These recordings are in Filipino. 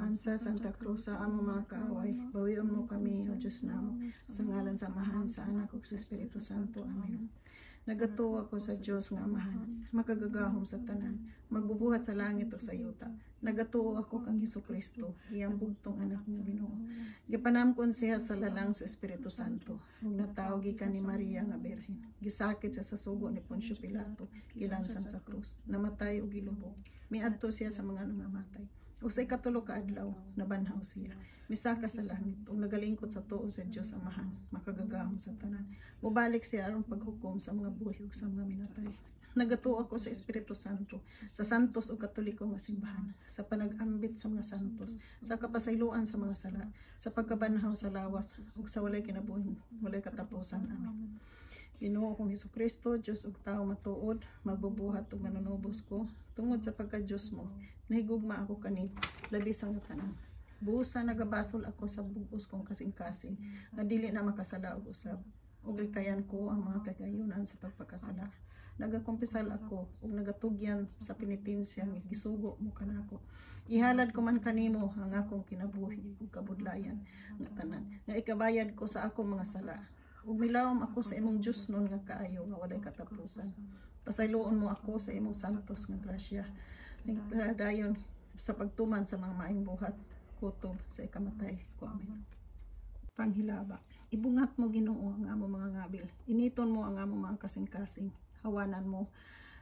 samahan sa Santa Cruz sa amo mga kaaway, bawion mo kami, O Diyos namo, sa ngalan samahan sa Anak ug sa Espiritu Santo. Amen. Nagatuo ako sa Diyos nga Amahan, makagagahom sa tanan, magbubuhat sa langit o sa yuta. Nagatuo ako kang Hesukristo, iyang bugtong anak nga Ginoo. Gipanamkon siya sa lalang sa Espiritu Santo, ug natawag gikan ni Maria nga Birhen. Gisakit siya sa sugo ni Poncio Pilato, gilansan sa krus, namatay ug gilubong. Miadto siya sa mga nangamatay. Ug sa ikatulo ka adlaw, nabanhaw siya. Misaka sa langit ug nagalingkod sa tuo sa Dios Amahan, makagagahom sa tanan. Mubalik siya aron paghukom sa mga buhi ug sa mga minatay. Nagatuo ako sa Espiritu Santo, sa santos ug katoliko nga simbahan, sa panag-ambit sa mga santos, sa kapasayloan sa mga sala, sa pagkabanhaw sa lawas ug sa walay kinabuhi, walay katapusan. Amen. Ginoo kong Hesukristo, Diyos ug tao matuod, magbubuhat ug manunubos ko, tungod sa pagka-Diyos mo, nahigugma ako kanimo, labi sa nga tanan. Buusa nagabasol ako sa bugos kong kasing-kasing, nga dili na makasala og usab, ug likayan ko ang mga kagayunan sa pagpakasala. Nagakumpisal ako ug nagatugyan sa penitensya nga gisugo mo kanako. Ihalad ko man kanimo ang akong kinabuhi ug kabudlayan nga tanan, nga ikabayad ko sa akong mga sala. Ug milawom ako sa imong Dios nun nga kaayo nga walay katapusan. Pasayloon mo ako sa imong santos nga grasya. Nagpadayon sa pagtuman sa mga maayong buhat, kutob sa ikamatay ko. Amen. Panghilaba. Ibungat mo Ginoo ang among mga ngabil. Initon mo ang among mga kasing-kasing. Hawanan mo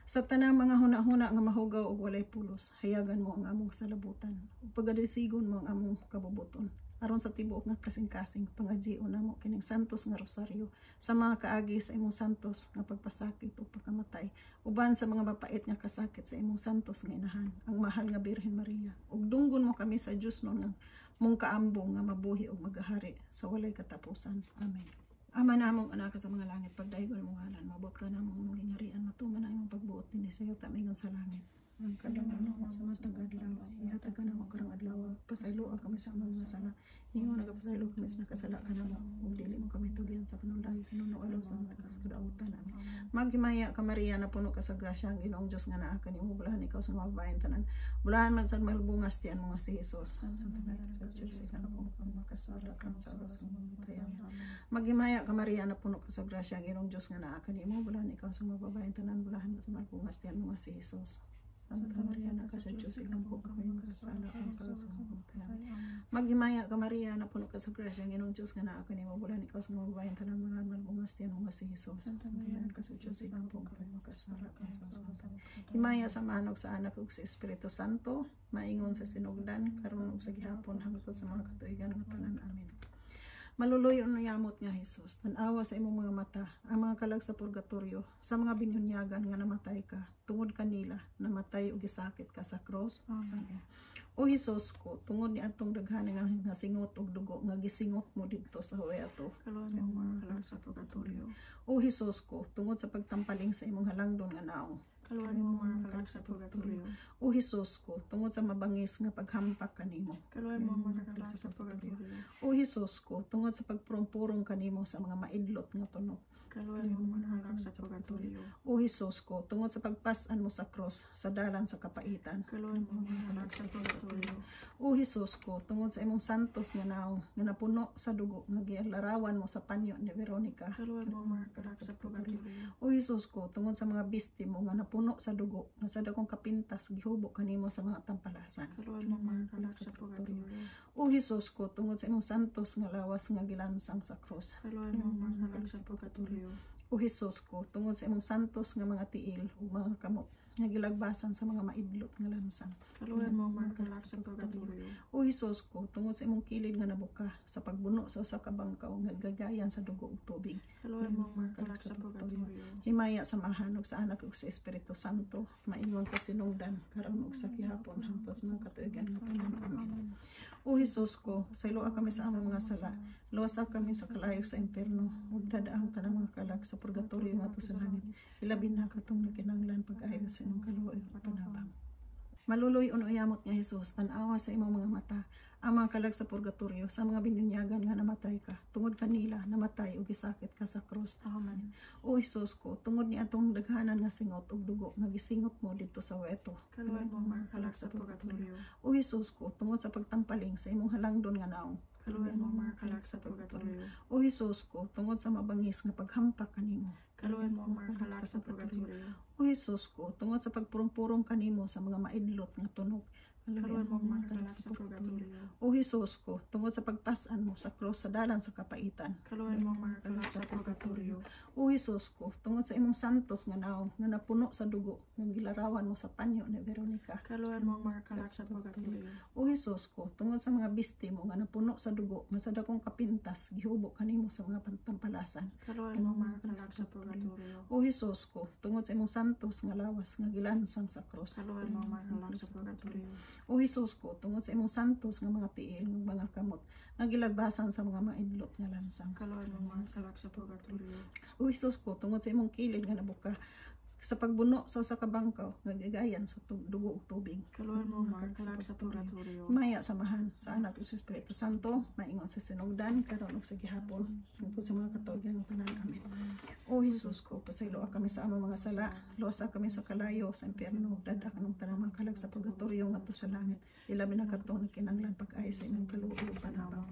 sa tanang mga huna-huna nga mahugaw ug walay pulos. Hayagan mo ang among salabutan. Ug pagadisigon mo ang among kabubuton. Aron sa tibuok nga kasing-kasing pangadjion namo kining santos nga rosaryo sa mga kaagi sa imong santos nga pagpasakit o pagkamatay, uban sa mga mapait nga kasakit sa imong santos nga inahan, ang mahal nga Birhen Maria. Ug dunggon mo kami sa Dios nun nga mong kaambong nga mabuhi ug magahari sa walay katapusan. Amen. Ama namong anak sa mga langit, pagdaygon imong ngalan, mabot ka namong imong gingharian, matuman ang imong pagbuot dinhi sa yuta mingon sa langit. Ang kadamon sa matag adlaw, ihatag ka na mo karong adlaw, pasayloa kami sa among mga sala. Ingon nagapasaylo kami sa nakasala ka namo, ug dili mo kami tugyan sa panulay, pinuno sa takas kadautan. Amen. Maghimaya ka Maria, na puno ka sa grasya, ang Ginoong Dios nga naa kanimo, bulahan ikaw sa mga babayen tanan. Bulahan man sa malbungas tian mga si Jesus. Santa Maria sa Diyos, ikaw mo makasala kang sa oras ng mamatay. Maghimaya ka Maria, na puno ka sa grasya, ang Ginoong Dios nga naa kanimo, bulahan ikaw sa mga babayen tanan. Bulahan man sa malbungas tian mga si Jesus. Santa Maria, na ka sa Diyos, ikampo ka kayong kasala kang sa oras ng mamatay. Maghimaya ka Maria, na puno ka sa grasya, ang Ginoong Diyos nga naa kanimo, bulahan ikaw sa mga babayen tanan. Bulahan man bungas tiyan mga si Jesus. Santa Maria, na ka sa Diyos, ikampo ka kayong kasala kang sa oras ng mamatay. Himaya sa manok sa anak ug sa Espiritu Santo, maingon sa sinugdan karon ug sa gihapon hangtod sa mga katuigan nga tanan. Amen. Maluluyo no yamot nga Jesus, tan-awa sa imong mga mata ang mga kalag sa purgatorio, sa mga binyunyagan nga namatay ka, tungod kanila namatay ug gisakit ka sa cross. Amen. O Jesus ko, tungod ni atong daghanan nga singot ug dugo nga gisingot mo didto sa huweato, kaluan mo mga kalag sa purgatorio. O Jesus ko, tungod sa pagtampaling sa imong halangdon nga naong, kaluan mo mga kalag sa purgatorio. O Jesus ko, tungod sa mabangis nga paghampak kanimo, kaluan mo mga kalag sa purgatorio. O Jesus ko, tungod sa pagpurong-purong kanimo sa mga maidlot nga tunok, kaluan mo mga kalag sa purgatorio. O Jesus ko, tungod sa pagpas-an mo sa cross sa dalan sa kapaitan, kaluan mo mga kalag sa purgatorio. O Jesus ko, tungod sa imong santos nga naong nga napuno sa dugo nga gilarawan mo sa panyo ni Veronica, kaluan mo mga kalag sa purgatorio. O Jesus ko, tungod sa mga bisti mo nga napuno sa dugo nga sa dakong kapintas gihubok kanimo sa mga tampalasan, kaluan mo mga kalag sa purgatorio. O Jesus ko, tungod sa imong santos nga lawas nga gilansang sa cross, kaluan mo mga kalag sa purgatorio. O Jesus ko, tungod sa imong santos nga mga tiil ug mga kamot nga gilagbasan sa mga maidlot nga lansang, kaluan mo mga kalag sa purgatorio. O Jesus ko, tungod sa imong kilid nga nabuka sa pagbuno sa usa ka bangkaw nga gagayan sa dugo ug tubig, kaluan mo mga kalag sa purgatorio. Himaya sa Amahan ug sa Anak ug sa Espiritu Santo, maingon sa sinungdan karon ug sa gihapon hangtod sa mga katuigan nga tanan. Amen. O Jesus ko, sayloa kami sa among mga sala, luwasa kami sa kalayo sa impierno, ug dadaang tanang mga kalag sa purgatorio ngadto sa langit. Ilabi na katong nakinahanglan pag-ayo sa imong kaluoy ug panabang. Maluloy unuyamot nga Hesus, tan-awa sa imong mga mata, ang mga kalag sa purgatorio sa mga binunyagan nga namatay ka, tungod kanila namatay ug gisakit ka sa krus. Amen. O Hesus ko, tungod ni atong daghanan nga singot ug dugo nga gisingot mo didto sa weto. Kaluoy mo mga kalag sa purgatorio. O Hesus ko, tungod sa pagtampaling sa imong halangdon nga naong. Kaluoy mo mga kalag sa purgatorio. O Hesus ko, tungod sa mabangis nga paghampak kanimo. Kaluoy mo mga kalag sa purgatorio. O Hesus ko, tungod sa pagpurong-purong kanimo sa mga maidlot nga tunog. Kaluoy mo mga kalag sa purgatorio. O Hesus ko, tungod sa pagpas-an mo sa krus sa dalan sa kapaitan. Kaluoy mo mga kalag sa purgatorio. O Hesus ko, tungod sa imong santos nga naong nga napuno sa dugo nga gilarawan mo sa panyo ni Veronica. Kaluoy mo mga kalag sa purgatorio. O Hesus ko, tungod sa mga bisti mo nga napuno sa dugo nga sa dakong kapintas gihubok kanimo sa mga pantampalasan. Kaluoy mo mga kalag sa purgatorio. O Hesus ko, tungod sa imong santos nga lawas nga gilansang sa krus. Kaluoy mo mga kalag sa purgatorio. O Hesus ko, tungod sa imong santos nga mga tiil ng mga kamot nga gilagbasan sa mga maidlot nga lansang. Kaluoy mo mga kalag sa purgatorio. O Hesus ko, tungod sa imong kilid nga nabuka sa pagbuno sa usa ka bangkaw nga gigayan sa dugo ug tubig. Kaluoy mo mga kalag sa purgatorio. Maya samahan sa anak ug sa Espiritu Santo, maingon sa sinugdan karon ug sa gihapon tungkol sa mga katuigan ng tanan. Amen. O Hesus ko, pasayloa kami sa among mga sala, luwasa kami sa kalayo sa impierno, dadak ng tanang mga kalag sa purgatorio ngadto sa langit. Ilabi na kadtong kinahanglan pag-ay sa imong kaluoy ug panabang.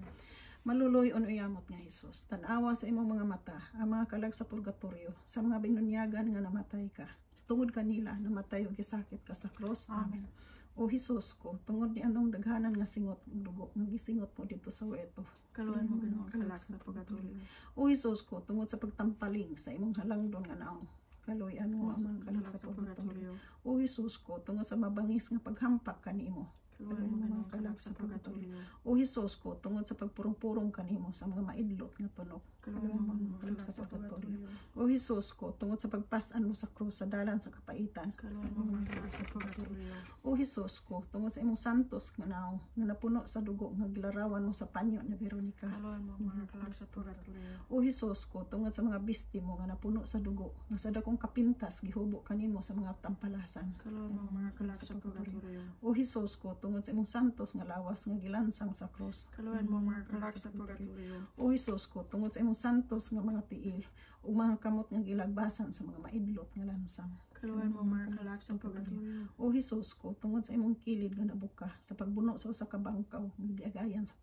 Maluloy unuyamot nga Hesus, tan-awa sa imong mga mata, ang mga kalag sa purgatorio sa mga binunyagan nga namatay ka. Tungod kanila namatay ug gisakit ka sa krus. Amen. O Hesus ko, tungod ni anong daghanan nga singot ug dugo nga gisingot mo dito sa weto. Kaluoy mo mga kalag sa purgatorio. O Hesus ko, tungod sa pagtampaling sa imong halangdon nga naong. Kaluyan mo ang mga kalag sa purgatorio. O Hesus ko, tungod sa mabangis nga paghampak kanimo. Kaluoy mo mga kalag sa purgatorio. O Hesus ko, tungod sa pagpurong-purong kanimo sa mga maidlot nga tunog. Kaluoy mo mga kalag sa purgatorio. O Hesus ko, tungod sa pagpas-an mo sa krus sa dalan sa kapaitan. Kaluoy mo mga kalag sa purgatorio. O Hesus ko, tungod sa imong santos nga naong nga napuno sa dugo nga gilarawan mo sa panyo ni Veronica. Kaluoy mo mga kalag sa purgatorio. O Hesus ko, tungod sa mga bisti mo nga napuno sa dugo nga sa dakong kapintas gihubok kanimo sa mga tampalasan. Kaluoy mo mga kalag sa purgatorio. O Hesus ko, tungod sa imong santos nga lawas nga gilansang sa krus. Kaluoy mo mga kalag sa purgatorio. O Hesus ko, tungod sa imong santos nga mga tiil ug mga kamot nga gilagbasan sa mga maidlot nga lansang. Kaluoy mo mga kalag sa purgatorio. O Hesus ko, tungod sa imong kilid nga nabuka sa pagbuno sa usa ka bangkaw nga giagayan sa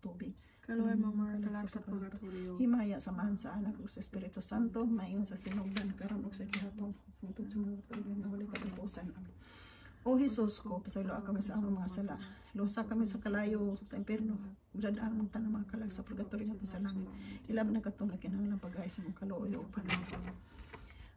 tubig. Kaluoy mo mga kalag sa purgatorio. Himaya samahan sa anak ug sa Espiritu Santo, maingon sa sinugdan karon ug sa gihapon tungod sa mga katuigan nga wali katapusan. Amen. O Hesus ko, pasayloa kami sa among mga sala, luwasa kami sa kalayo sa impierno, dadaan ang tanang mga kalag sa purgatorio ngadto sa langit. Ilab na katong kinahanglan pag-ay sa imong kaluoy ug panabang.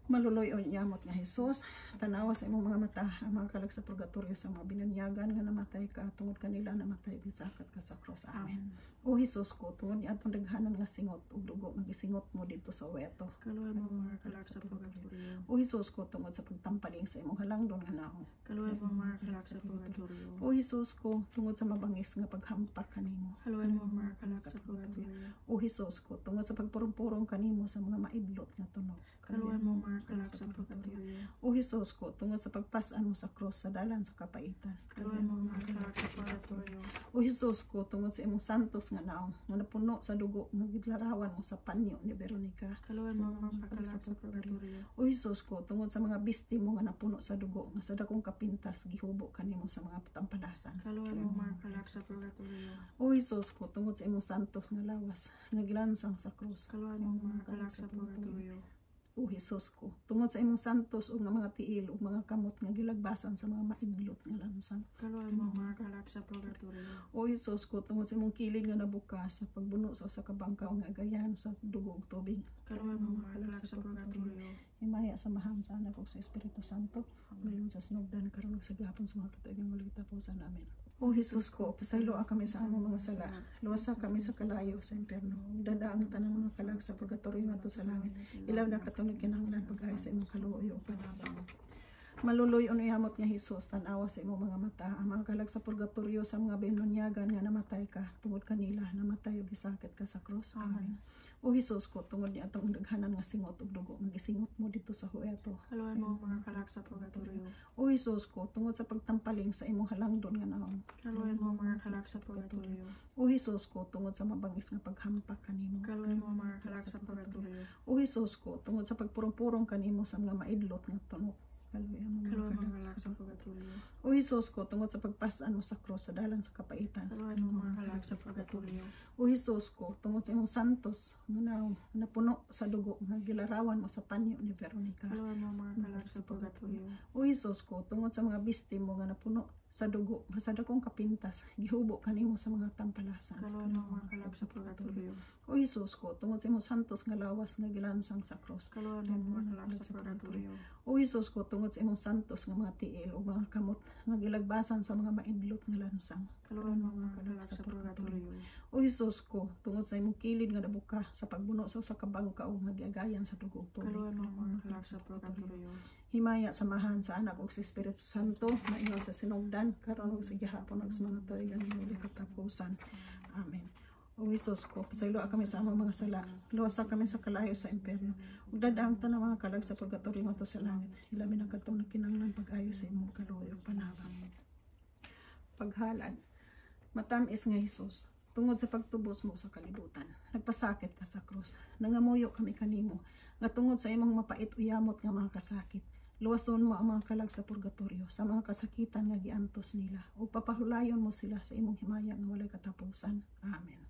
Maluloy o nyamot nga Hesus, tanawa sa imong mga mata ang mga kalag sa purgatorio sa mga binunyagan nga namatay ka, tungod kanila namatay bisakat ka sa krus. Amen. O Hesus ko, tungod ni atong daghanan nga singot ug dugo nga gisingot mo dito sa weto. Kaluoy mo mga kalag sa purgatorio. O Hesus ko, tungod sa pagtampaling sa imong halangdon nga naong. Kaluoy mo mga kalag sa purgatorio. O Hesus ko, tungod sa mabangis nga paghampak kanimo. Kaluoy mo mga kalag sa purgatorio. O Hesus ko, tungod sa pagpurong-purong kanimo sa mga maidlot nga tunog. Kaluoy mo mga kalag sa purgatorio. O Hesus ko, tungod sa pagpas-an mo sa krus sa dalan sa kapaitan. Kaluoy mo mga kalag sa purgatorio. O Hesus ko, tungod sa imong santos nga naong nga napuno sa dugo nga gilarawan mo sa panyo ni Veronica. Kaluoy mo mga kalag sa purgatorio. O Hesus ko, tungod sa mga bisti mo nga napuno sa dugo nga sa dakong kapintas gihubok kanimo sa mga tampalasan. Kaluoy mo mga kalag sa purgatorio. O Hesus ko, tungod sa imong santos nga lawas nga gilansang sa krus. Kaluoy mo mga kalag sa purgatorio. O Hesus ko, tungod sa imong santos ug nga mga tiil ug mga kamot nga gilagbasan sa mga maidlot nga lansang. Kaluoy mo mga kalag sa purgatorio. O Hesus ko, tungod sa imong kilid nga nabukas sa pagbuno sa usa ka bangkaw nga agayan sa dugo ug tubig. Kaluoy mo mga kalag sa purgatorio. Himaya samahan sa anak ug sa Espiritu Santo, mayon sa sinugdan karon ug sa gihapon sa mga katuigang wali katapusan. Amen. O Hesus ko, pasayloa kami sa among mga sala, luwasa kami sa kalayo sa impierno, dadaang tanang mga kalag sa purgatorio ngadto sa langit. Ilaw na katong kinahanglan pag-ay sa imong kaluoy ug panabang. Maluloy unuyamot nga Hesus, tan-awa sa imong mga mata ang mga kalag sa purgatorio sa mga binunyagan nga namatay ka, tungod kanila namatay ug gisakit ka sa krus. Amen. O Hesus ko, tungod ni atong daghanan nga singot ug dugo, magisingot mo dito sa hueto. Kaluoyan mo ang mga kalak sa purgatorio. O Hesus ko, tungod sa pagtampaling sa imong halangdon nga naong. Kaluoyan mo ang mga kalak sa purgatorio. O Hesus ko, tungod sa mabangis nga paghampak kanimo. Kaluoyan mo ang mga kalak sa purgatorio. O Hesus ko, tungod sa pagpurong-purong kanimo sa mga maidlot nga tunok. Kaluoyan mo Kaluoyan mo ang mga kalak sa purgatorio. O Hesus ko, tungod sa pagpasaan mo sa krus sa dalan sa kapaitan. Kaluoyan mo ang mga kalak sa purgatorio. O Hesus ko, tungod sa imong santos nga napuno sa dugo nga gilarawan mo sa panyo ni Veronica. Kaluoyan mo ang mga kalak sa purgatorio. O Hesus ko, tungod sa mga bisti mo nga napuno sa dugo nga sa dakong kapintas gihubo kanimo sa mga tampalasan. Kaluoyan mo ang mga kalak sa purgatorio. O Hesus ko, tungod sa imong santos nga lawas nga gilansang sa krus. Kaluoyan mo ang mga kalak sa purgatorio. O Hesus ko, tungod sa imong santos nga mga tiil o mga kamot nga gilagbasan sa mga maidlot nga lansang. Kaluoyan mo ang mga kalak sa purgatorio. O Hesus ko, tungod sa imong kilid nga nabuka sa pagbuno sa usa ka bangka o nga giagayan sa dugo ug tubig. Kaluoyan mo ang mga kalak sa purgatorio. Himaya samahan sa anak ug sa Espiritu Santo, maingon sa sinugdan karon ug sa gihapon ug sa mga tuigan nga katapusan. Amen. O Hesus ko, pasaylo kami sa among mga sala, luwasa kami sa kalayo sa impyerno, ug dadaang tanang mga kalag sa purgatorio ngadto sa langit. Hilabi na kadtong nagkinahanglan pag-ayo sa imong kaluoy ug panabang. Paghalad, matamis nga Hesus, tungod sa pagtubos mo sa kalibutan, nagpasakit ka sa krus. Nangamuyo kami kanimo, nga tungod sa imong mapait uyamot nga mga kasakit. Luwason mo ang mga kalag sa purgatorio, sa mga kasakitan nga giantos nila, ug papahulayon mo sila sa imong himaya nga walay katapusan. Amen.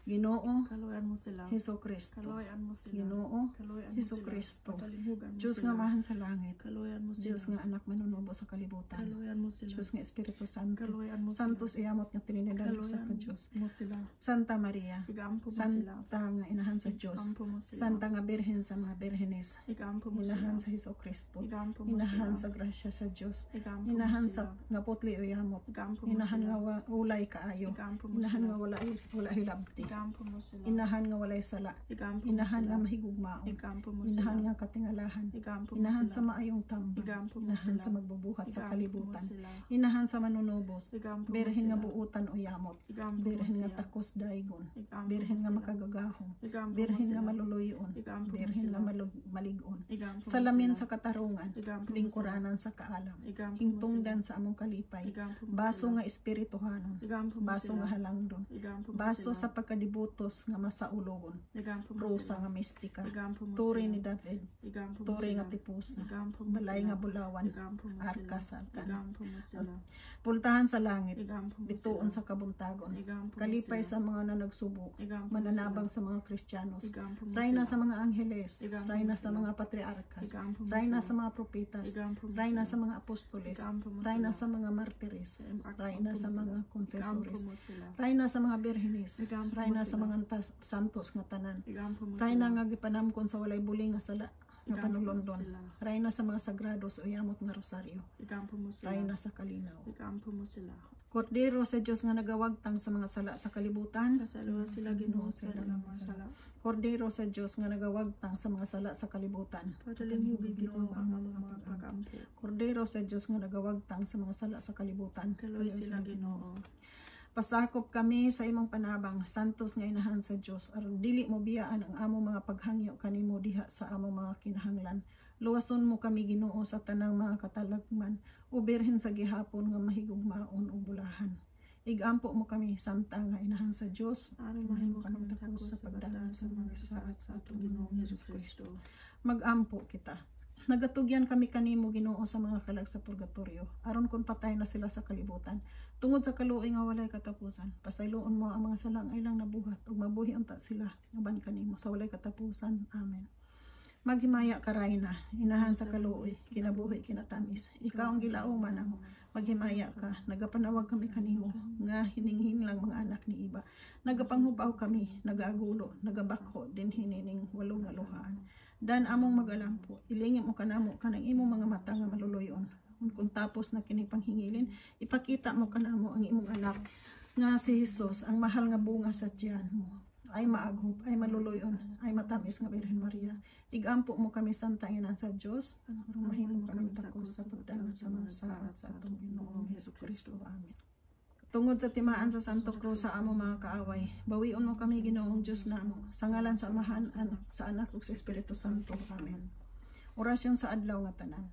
Ginoo Kaluoyan mo sila. Hesukristo, Kaluoyan mo sila. Ginoo Kaluoyan mo sila. Hesukristo, Patalinhugan mo Diyos sila. nga mahan sa langit, Kaluoyan mo sila. Diyos nga anak manunubo sa kalibutan, Kaluoyan mo sila. Diyos nga Espiritu Santo, Kaluoyan mo sila. Santos iyamot nga Trinidad sa ka Diyos, mo sila. Santa Maria, Igampo mo sila. Santa nga inahan sa Diyos, Igampo mo sila. Santa nga Birhen sa mga Birhenes, Igampo mo sila. inahan sa Hesukristo, Igampo mo inahan sila. sa grasya sa Diyos, Igampo mo inahan sila. sa nga putli uyamot, Igampo mo inahan sila. nga ulay kaayo, Igampo mo inahan sila. nga wala hilabti, Igampo mo sila. inahan nga walay sala, Igampo mo inahan sila. nga mahigugmaon, Igampo mo inahan sila. nga katingalahan, Igampo mo inahan sa sila. maayong tambang, Igampo mo inahan sila. sa magbubuhat sa Igampo mo kalibutan, sila. inahan sa manunubos, Igampo mo birhen nga sila. buutan uyamot, Igampo mo birhen nga sila. takos daigon, Igampo birhen mo nga sila. makagagahom, Igampo mo birhen nga sila. maluluyon, Igampo mo birhen nga sila. maligon, Igampo mo salamin sila. sa katarungan, Igampo mo lingkuranan sa kaalam, Igampo mo hingtungdan sila. sa among kalipay, Igampo mo baso sila. nga espirituhanon, Igampo mo baso sila. nga halangdon, Igampo mo baso sila. sa pagkadibutos nga masaulogon, Igampo mo rusa sila. nga mistika, Igampo mo turi sila. ni David, Igampo mo turi sila. nga tipusa, Igampo mo balay sila. nga bulawan, Igampo mo arka sila. sa alkan, Igampo mo sila. pultahan sa langit, Igampo mo bituon sila. sa kabuntagon, Igampo mo kalipay sila. sa mga nanagsubo, Igampo mo mananabang sila. sa mga Kristiyanos, Igampo mo rayna sila. sa mga angheles, Igampo rayna mo sa sila. mga patriarkas, Igampo mo rayna sila. sa mga propetas, Igampo mo rayna sila. sa mga apostoles, Igampo mo rayna sila. sa mga martires, rayna sa mga Igampo confessores, mo sila. rayna sa mga birhenes, Igampo mo rayna sa sila. mga santos nga tanan, Igampo mo rayna sila. nga gipanamkon sa walay buling nga sala nga Igampo mo panulondon, sila. rayna sa mga sagrados o yamot nga rosaryo, Igampo mo sila. rayna sa kalinaw. Igampo mo sila. Kordero sa Diyos nga nagawagtang sa mga sala sa kalibutan, Kasaluhan sila Ginoo sa ilang mga sala. Kordero sa Diyos nga nagawagtang sa mga sala sa kalibutan, Padalinhugin Ginoo ang among mga pag-ampo. Kordero sa Diyos nga nagawagtang sa mga sala sa kalibutan, Kaluoy sila Ginoo. pasakop kami sa imong panabang, santos nga inahan sa Diyos, aron dili mo biyaan ang among mga paghangyo kanimo diha sa among mga kinahanglan. Luwason mo kami Ginoo sa tanang mga katalagman, o birhen sa gihapon nga mahigugmaon o bulahan. Igampo mo kami santa nga inahan sa Diyos, Aron mahimo kami takos sa pagdaan sa mga saat sa atong Ginoong Hesus Kristo. Magampo kita. Nagatugyan kami kanimo Ginoo sa mga kalag sa purgatorio, aron kun patay na sila sa kalibutan. Tungod sa kaluoy nga walay katapusan, pasayloon mo ang mga salang ilang nabuhat ug mabuhi unta sila uban kanimo sa walay katapusan. Amen. Maghimaya ka Rayna, inahan sa kaluoy, kinabuhi kinatamis. Ikaw ang gilauman namo. Maghimaya ka, nagapanawag kami kanimo, nga hininghing lang mga anak ni iba. Nagapanghubaw kami, nagaagulo, nagabako, din hinining walong nga luhaan. Dan among magalampo, ilingin mo kanamo kanang imong mga mata nga maluluyon. Kung tapos na kining panghingilin, ipakita mo kanamo ang imong anak nga si Jesus, ang mahal nga bunga sa tiyan mo. Ay maagop, ay maluluyon, ay matamis nga Birhen Maria. Igampo mo kami santa inahan sa Diyos, aron mahimo kami takos sa pagdangat sa mga saat sa atong Ginoong Hesus Kristo. Amen. Tungod sa timaan sa Santo Cruz sa amo mga kaaway, bawion mo kami Ginoong Diyos namo, sa ngalan sa Amahan, Anak, sa Anak ug sa Espiritu Santo. Amen. Orasyon sa adlaw nga tanan.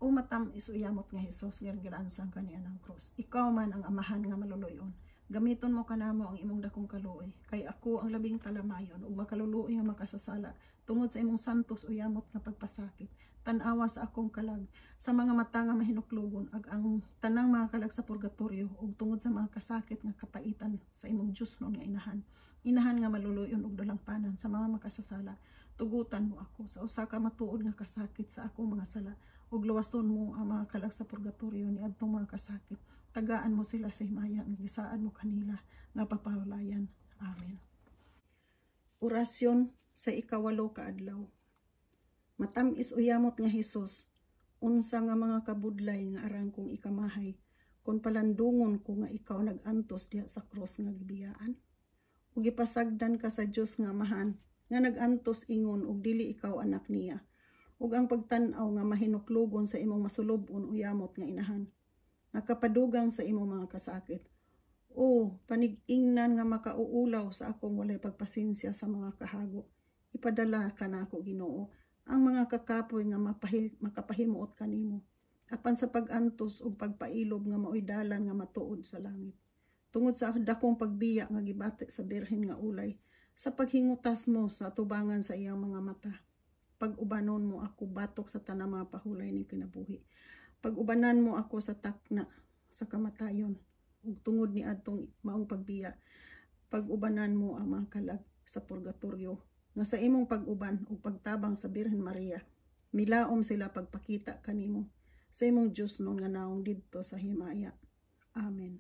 O matam isuyamot nga Hesus nga giransang kaniya ng krus. Ikaw man ang amahan nga maluluyon. Gamiton mo kanamo ang imong dakong kaluoy, kay ako ang labing talamayon ug makaluluoy nga makasasala tungod sa imong santos uyamot nga pagpasakit. Tan-awa sa akong kalag, sa mga mata nga mahinuklugon, ag ang tanang mga kalag sa purgatorio, ug tungod sa mga kasakit nga kapaitan sa imong Diyos noon nga inahan. Inahan nga maluluyon ug dalampanan sa mga makasasala. Tugutan mo ako sa usa ka matuod nga kasakit sa akong mga sala, ug luwason mo ang mga kalag sa purgatorio ni adtong mga kasakit. Tagaan mo sila sa himaya, nga gisaan mo kanila nga papahulayan. Amen. Orasyon sa ikawalo ka adlaw. Matamis uyamot nga Hesus, unsa nga mga kabudlay nga arang kong ikamahay, kon palandungon ko nga ikaw nag-antos diha sa krus nga gibiyaan. Ug ipasagdan ka sa Dios nga Amahan, nga nag-antos ingon ug dili ikaw anak niya. Ug ang pagtan-aw nga mahinuklugon sa imong masulobon uyamot nga inahan, nakapadugang sa imong mga kasakit. O panig-ingnan nga makauulaw sa akong walay pagpasensya sa mga kahago. Ipadala ka na ako Ginoo, ang mga kakapoy nga makapahimuot kanimo, apan sa pag-antos ug pagpailob nga maoy dalan nga matuod sa langit. Tungod sa dakong pagbiya nga gibati sa Birhen nga ulay, sa paghingutas mo sa atubangan sa iyang mga mata, pag-ubanon mo ako batok sa tanang mga pahulay ning kinabuhi. Pag-ubanan mo ako sa takna sa kamatayon, ug tungod ni adtong maong pagbiya, pag-ubanan mo ang mga kalag sa purgatorio, nga sa imong pag-uban ug pagtabang sa Birhen Maria, milaom sila pagpakita kanimo sa imong Diyos noon nga naong didto sa himaya. Amen.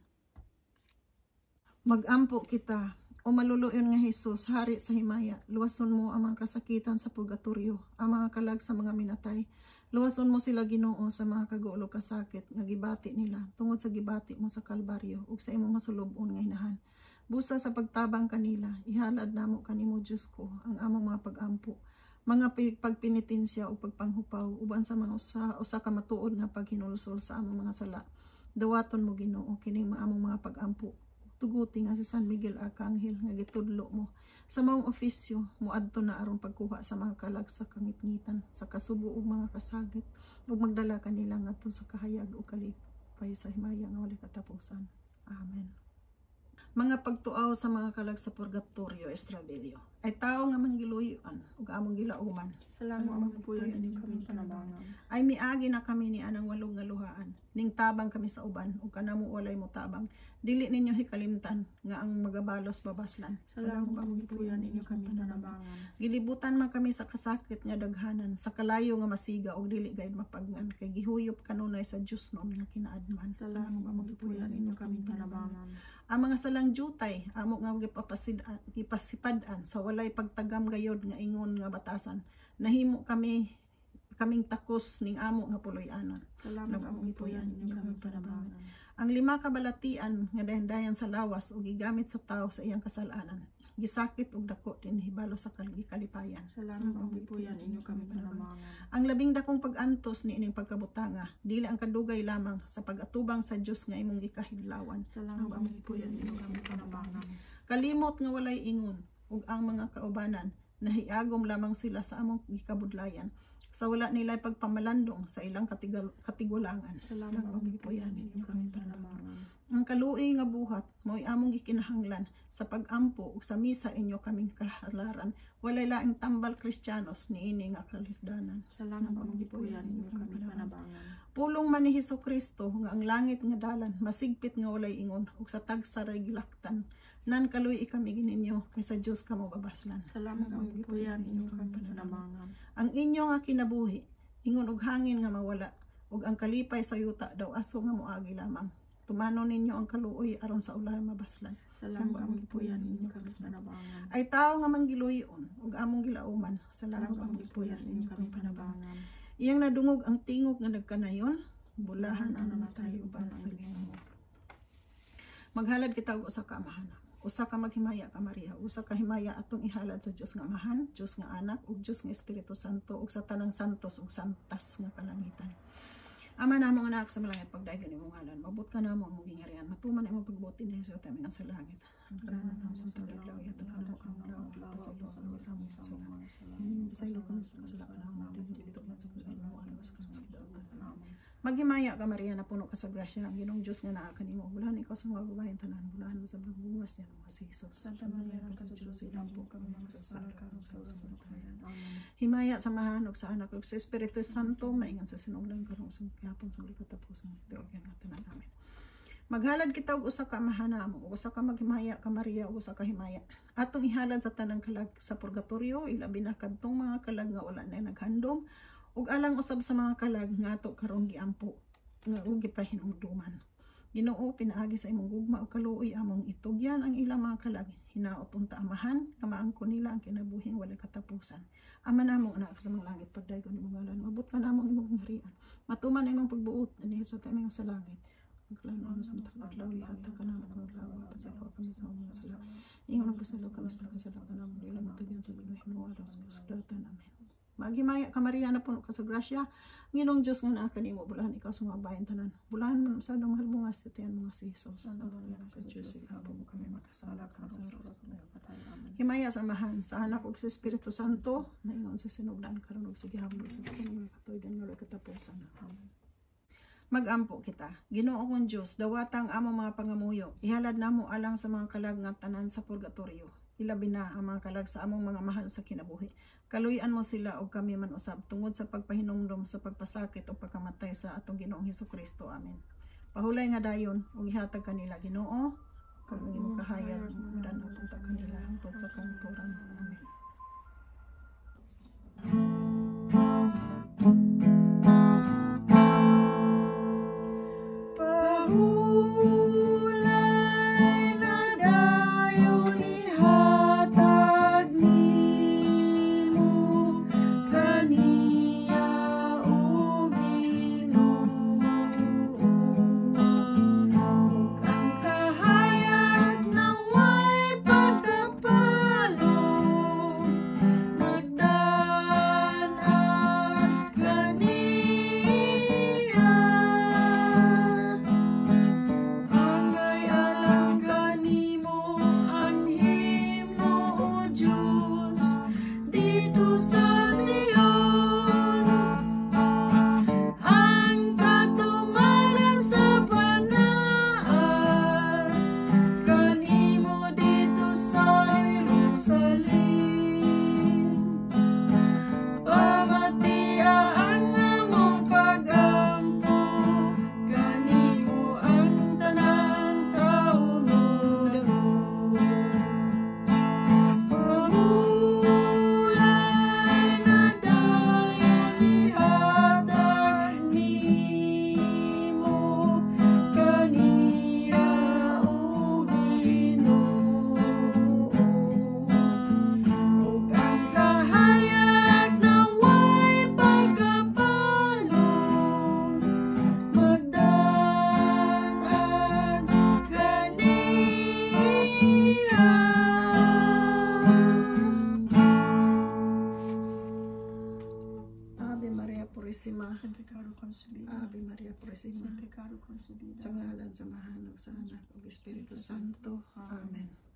Magampo kita, o maluluyon nga Hesus, hari sa himaya, luwason mo ang mga kasakitan sa purgatorio, ang mga kalag sa mga minatay. Luwason mo sila Ginoo sa mga kagulo kasakit nga gibati nila tungod sa gibati mo sa Kalbaryo ug sa imong masulubon nga inahan. Busa sa pagtabang kanila, ihalad namo kanimo Diyos ko ang among mga pag-ampo, mga pagpinitensya o pagpanghupaw uban sa mga usa ka matuod nga paghinulsol sa among mga sala. Dawaton mo Ginoo kining among mga pag-ampo. Tuguti nga si San Miguel Arcangel nga gitudlo mo sa maong ofisyo moadto na aron pagkuha sa mga kalag sa kangitngitan, sa kasubo ug mga kasagit, ug magdala kanila ngadto sa kahayag ug kalipay sa himaya nga walay katapusan. Amen. Mga pagtuaw sa mga kalag sa purgatorio Estrabilyo, ay tao nga manggiluyon ug among gilauman. Salamat magpuyon ni kami panabangan. Ay miagi na kami ni anang walong nga luhaan, ning tabang kami sa uban ug kanamo walay mo tabang. Dili ninyo hikalimtan nga ang magabalos babaslan. Salamat magpuyon ninyo kami panabangan. Gilibutan man kami sa kasakit nga daghanan, sa kalayo nga masiga ug dili gayud mapagngan, kay gihuyop kanunay sa Dios noon nga kinaadman. Salamat magpuyon ninyo kami panabangan. Ang mga salang jutay amo nga gipasipadan sa walay pagtagam gayod nga ingon nga batasan, nahimo kaming takos ning amo nga puloy-anon. Salamat magpuyon ninyo kami panabangan. Ang 5 kabalatian nga dayan sa lawas ug gigamit sa tao sa iyang kasalanan, gisakit ug dako din hibalo sa kalipayan. Salamat magpuyon ninyo kami panabangan. Ang labing dakong pag-antos ni ining pagkabutanga, dili ang kadugay lamang sa pag-atubang sa Dios nga imong gikahidlawan. Salamat magpuyon ninyo kami panabangan. Kalimot nga walay ingon ug ang mga kaubanan nahiagom lamang sila sa among gikabudlayan, sa wala nila pagpamalandong sa ilang katigulangan. Salamat magpuyon ninyo kami panabangan. Ang kaluoy nga buhat mo'y among gikinahanglan sa pag-ampo ug sa misa inyo kaming kahalaran, walay laing tambal Kristiyanos niini nga kalisdanan. Salamat magpuyon ninyo kami panabangan. Pulong man ni Hesukristo nga ang langit nga dalan masigpit nga walay ingon ug sa tagsaray gilaktan, nan kaluy kami gininyo kaysa Dios kamo babaslan. Salamat magpuyon ninyo kami panabangan. Ang inyo nga kinabuhi ingon og hangin nga mawala ug ang kalipay sa yuta daw aso nga moagi lamang. Tumano ninyo ang kaluoy aron sa ulay mabaslan. Salamat magpuyon ninyo kami panabangan. Ay tao nga manggiluyon ug among gilauman. Salamat magpuyon ninyo kami panabangan. Iyang nadungog ang tingog nga nagkanayon, bulahan ang namatay uban sa Ginoo. Maghalad kita og usa ka amahan. Usa ka maghimaya ka Maria, usa ka himaya atong ihalad sa Dios nga Amahan, Dios nga Anak ug Dios nga Espiritu Santo ug sa tanang santos ug santas nga kalangitan. Ama namo nga anak sa malangit pagdayeg imong ngalan. Mabot ka namo ang mong gingarian. Matuman imong pagbuti ni Hesus tami sa langit. Ang kanan ng sa taglaw ya tagalo kang law pasalo sa mga sa mga sala. Pasalo ka sa kasalanan mo dili ka sa pagdayeg mo alas ka sa kidautan. Maghimaya ka Maria na puno ka sa grasya ang Ginoong Dios nga naa kanimo. Bulahan ikaw sa mga babayen tanan. Bulahan mo sa bungas niya mga si Hesus. Santa Maria ka sa Dios ilampo kami magdasal karon sa kamatayan. Himaya samahan og sa anak ug sa Espiritu Santo maingon sa sinugdan karon sa gihapon sa katapos ng tiyogan nga tanan amen. Maghalad kita og usa ka amahana mo, usa ka maghimaya ka Maria ug usa ka himaya. Atong ihalad sa tanang kalag sa purgatorio ilabi na kadtong mga kalag nga wala na naghandom ug alang usab sa mga kalag nga ato karon giampo nga ug gipahinumduman. Ginoo pinaagi sa imong gugma ug kaluoy among itugyan ang ilang mga kalag hinaot unta amahan nga maangkon nila ang kinabuhing walay katapusan. Ama namo anak sa mga langit pagdaygon imong ngalan mabot ka namong imong harian. Matuman imong pagbuot ani Hesus ta sa langit. Maglanon sa paglaw ihata ka namo ang lawa pasalo kami sa mga sala. Ingon pasalo kami sa kasala ka namo dili matugyan sa binuhin mo aron sa sudatan amen. Maghimaya ka Maria na puno ka sa grasya. Ginoong Dios nga naa kanimo bulahan ikaw sa mga bayan tanan. Bulahan man sa mahal bungas titian mga si Hesus. Santa Maria sa Dios ihabom mo kami makasala ka sa patay amen. Himaya samahan sa anak ug sa Espiritu Santo maingon sa sinugdan karon ug sa gihapon sa mga katuigan nga katapusan amen. Magampo kita. Ginoo kong Dios dawatang amo mga pangamuyo. Ihalad namo alang sa mga kalag nga tanan sa purgatorio. Ilabi na ang mga kalag sa among mga mahal sa kinabuhi. Kaluyan mo sila o kami man usab tungod sa pagpahinumdom sa pagpasakit o pagkamatay sa atong Ginoong Hesukristo. Amen. Pahulay nga dayon ug ihatag kanila Ginoo kag ang imong kahayag mudan punta kanila hangtod sa kanturan. Amen. Ave Maria Purísima, Sin pecado concebida. sa ngalan sa Mahan ug sa Anak ug Espiritu Santo. Amen.